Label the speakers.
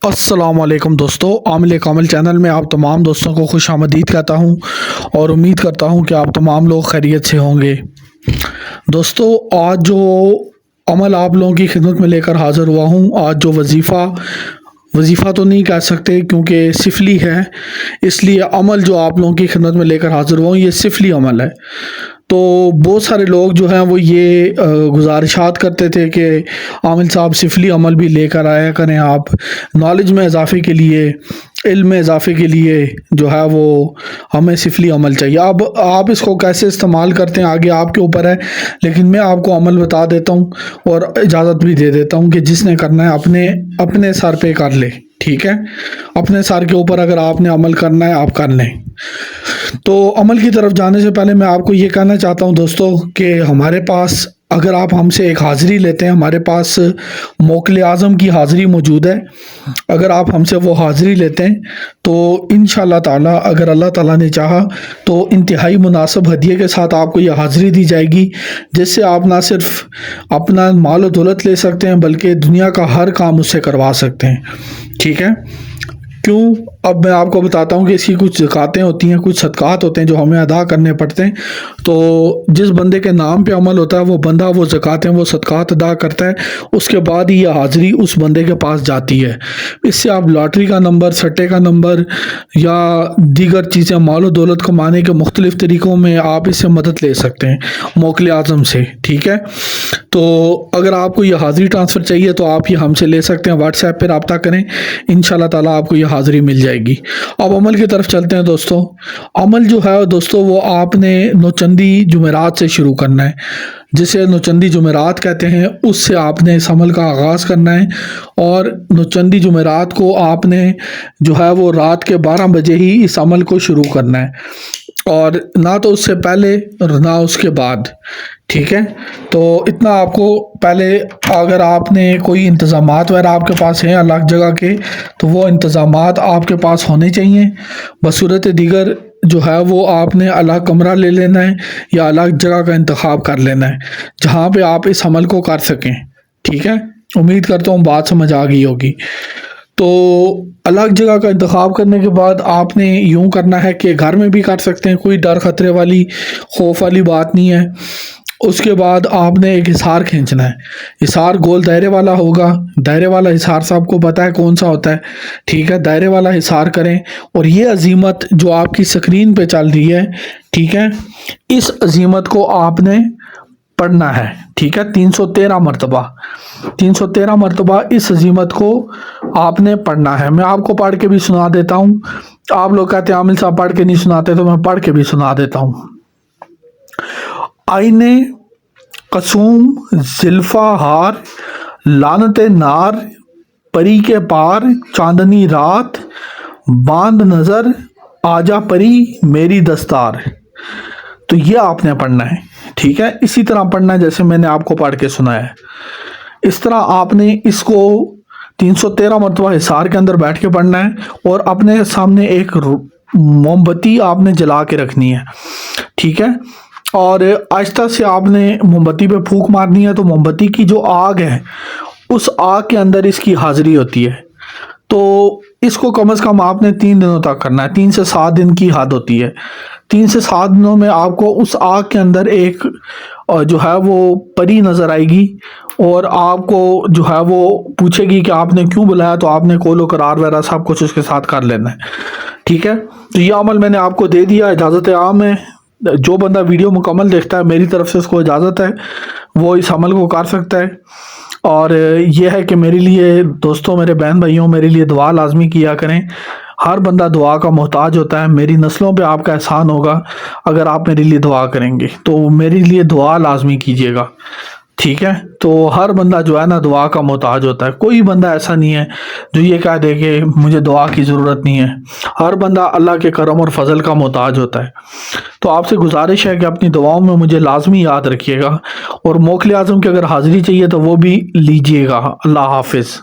Speaker 1: السلام علیکم دوستو، عامل کامل چینل میں آپ تمام دوستوں کو خوش آمدید کہتا ہوں اور امید کرتا ہوں کہ آپ تمام لوگ خیریت سے ہوں گے۔ دوستو، آج جو عمل آپ لوگوں کی خدمت میں لے کر حاضر ہوا ہوں، آج جو وظیفہ تو نہیں کہہ سکتے کیونکہ سفلی ہے، اس لیے عمل جو آپ لوگوں کی خدمت میں لے کر حاضر ہوا ہوں یہ سفلی عمل ہے۔ تو بہت سارے لوگ جو ہیں وہ یہ گزارشات کرتے تھے کہ عامل صاحب سفلی عمل بھی لے کر آیا کریں، آپ نالج میں اضافے کے لیے، علم میں اضافے کے لیے جو ہے وہ ہمیں سفلی عمل چاہیے۔ اب آپ اس کو کیسے استعمال کرتے ہیں آگے آپ کے اوپر ہے، لیکن میں آپ کو عمل بتا دیتا ہوں اور اجازت بھی دے دیتا ہوں کہ جس نے کرنا ہے اپنے سر پہ کر لے، ٹھیک ہے؟ اپنے سر کے اوپر اگر آپ نے عمل کرنا ہے آپ کر لیں۔ تو عمل کی طرف جانے سے پہلے میں آپ کو یہ کہنا چاہتا ہوں دوستو کہ ہمارے پاس اگر آپ ہم سے ایک حاضری لیتے ہیں، ہمارے پاس موکل اعظم کی حاضری موجود ہے، اگر آپ ہم سے وہ حاضری لیتے ہیں تو انشاءاللہ تعالی اگر اللہ تعالیٰ نے چاہا تو انتہائی مناسب ہدیے کے ساتھ آپ کو یہ حاضری دی جائے گی، جس سے آپ نہ صرف اپنا مال و دولت لے سکتے ہیں بلکہ دنیا کا ہر کام اس سے کروا سکتے ہیں، ٹھیک ہے؟ کیوں؟ اب میں آپ کو بتاتا ہوں کہ اس کی کچھ زکاتیں ہوتی ہیں، کچھ صدقات ہوتے ہیں جو ہمیں ادا کرنے پڑتے ہیں۔ تو جس بندے کے نام پہ عمل ہوتا ہے وہ بندہ وہ زکاتیں وہ صدقات ادا کرتا ہے، اس کے بعد ہی یہ حاضری اس بندے کے پاس جاتی ہے۔ اس سے آپ لاٹری کا نمبر، سٹے کا نمبر یا دیگر چیزیں مال و دولت کمانے کے مختلف طریقوں میں آپ اس سے مدد لے سکتے ہیں موکل اعظم سے، ٹھیک ہے؟ تو اگر آپ کو یہ حاضری ٹرانسفر چاہیے تو آپ یہ ہم سے لے سکتے ہیں، واٹس ایپ پہ رابطہ کریں، انشاءاللہ تعالیٰ آپ کو یہ حاضری مل جائے گی۔ اب عمل کی طرف چلتے ہیں دوستو۔ عمل جو ہے دوستو وہ آپ نے نوچندی جمعرات سے شروع کرنا ہے، جسے نوچندی جمعرات کہتے ہیں، اس سے آپ نے اس عمل کا آغاز کرنا ہے، اور نوچندی جمعرات کو آپ نے جو ہے وہ رات کے 12 بجے ہی اس عمل کو شروع کرنا ہے، اور نہ تو اس سے پہلے اور نہ اس کے بعد، ٹھیک ہے؟ تو اتنا آپ کو پہلے، اگر آپ نے کوئی انتظامات وغیرہ آپ کے پاس ہیں الگ جگہ کے تو وہ انتظامات آپ کے پاس ہونے چاہیے۔ بصورت دیگر جو ہے وہ آپ نے الگ کمرہ لے لینا ہے یا الگ جگہ کا انتخاب کر لینا ہے جہاں پہ آپ اس عمل کو کر سکیں، ٹھیک ہے؟ امید کرتا ہوں بات سمجھ آ گئی ہوگی۔ تو الگ جگہ کا انتخاب کرنے کے بعد آپ نے یوں کرنا ہے کہ گھر میں بھی کر سکتے ہیں، کوئی ڈر خطرے والی خوف والی بات نہیں ہے۔ اس کے بعد آپ نے ایک حصار کھینچنا ہے، حصار گول دائرے والا ہوگا، دائرے والا حصار سب کو پتہ ہے کون سا ہوتا ہے، ٹھیک ہے؟ دائرے والا حصار کریں، اور یہ عزیمت جو آپ کی سکرین پہ چل رہی ہے، ٹھیک ہے، اس عزیمت کو آپ نے پڑھنا ہے، ٹھیک ہے؟ 313 مرتبہ اس عزیمت کو آپ نے پڑھنا ہے۔ میں آپ کو پڑھ کے بھی سنا دیتا ہوں، آپ لوگ کہتے ہیں عامل صاحب پڑھ کے نہیں سناتے، تو میں پڑھ کے بھی سنا دیتا ہوں۔ آئینے قصوم زلفا ہار، لعنت نار پری کے پار، چاندنی رات باندھ نظر، آجا پری میری دستار۔ تو یہ آپ نے پڑھنا ہے، ٹھیک ہے؟ اسی طرح پڑھنا ہے جیسے میں نے آپ کو پڑھ کے سنایا ہے، اس طرح آپ نے اس کو 313 مرتبہ حصار کے اندر بیٹھ کے پڑھنا ہے، اور اپنے سامنے ایک موم بتی آپ نے جلا کے رکھنی ہے، ٹھیک ہے؟ اور آہستہ سے آپ نے موم بتی پہ پھونک مارنی ہے، تو موم بتی کی جو آگ ہے اس آگ کے اندر اس کی حاضری ہوتی ہے۔ تو اس کو کم از کم آپ نے 3 دنوں تک کرنا ہے، 3 سے 7 دن کی حد ہوتی ہے۔ 3 سے 7 دنوں میں آپ کو اس آگ کے اندر ایک جو ہے وہ پری نظر آئے گی، اور آپ کو جو ہے وہ پوچھے گی کہ آپ نے کیوں بلایا، تو آپ نے قول و قرار وغیرہ سب کچھ اس کے ساتھ کر لینا ہے، ٹھیک ہے؟ تو یہ عمل میں نے آپ کو دے دیا، اجازت عام ہے، جو بندہ ویڈیو مکمل دیکھتا ہے میری طرف سے اس کو اجازت ہے، وہ اس عمل کو کر سکتا ہے۔ اور یہ ہے کہ میرے لیے دوستوں، میرے بہن بھائیوں، میرے لیے دعا لازمی کیا کریں، ہر بندہ دعا کا محتاج ہوتا ہے، میری نسلوں پہ آپ کا احسان ہوگا اگر آپ میرے لیے دعا کریں گے، تو میرے لیے دعا لازمی کیجیے گا، ٹھیک ہے؟ تو ہر بندہ جو ہے نا دعا کا محتاج ہوتا ہے، کوئی بندہ ایسا نہیں ہے جو یہ کہہ دے کہ مجھے دعا کی ضرورت نہیں ہے، ہر بندہ اللہ کے کرم اور فضل کا محتاج ہوتا ہے۔ تو آپ سے گزارش ہے کہ اپنی دعاؤں میں مجھے لازمی یاد رکھیے گا، اور موکل اعظم کی اگر حاضری چاہیے تو وہ بھی لیجیے گا۔ اللہ حافظ۔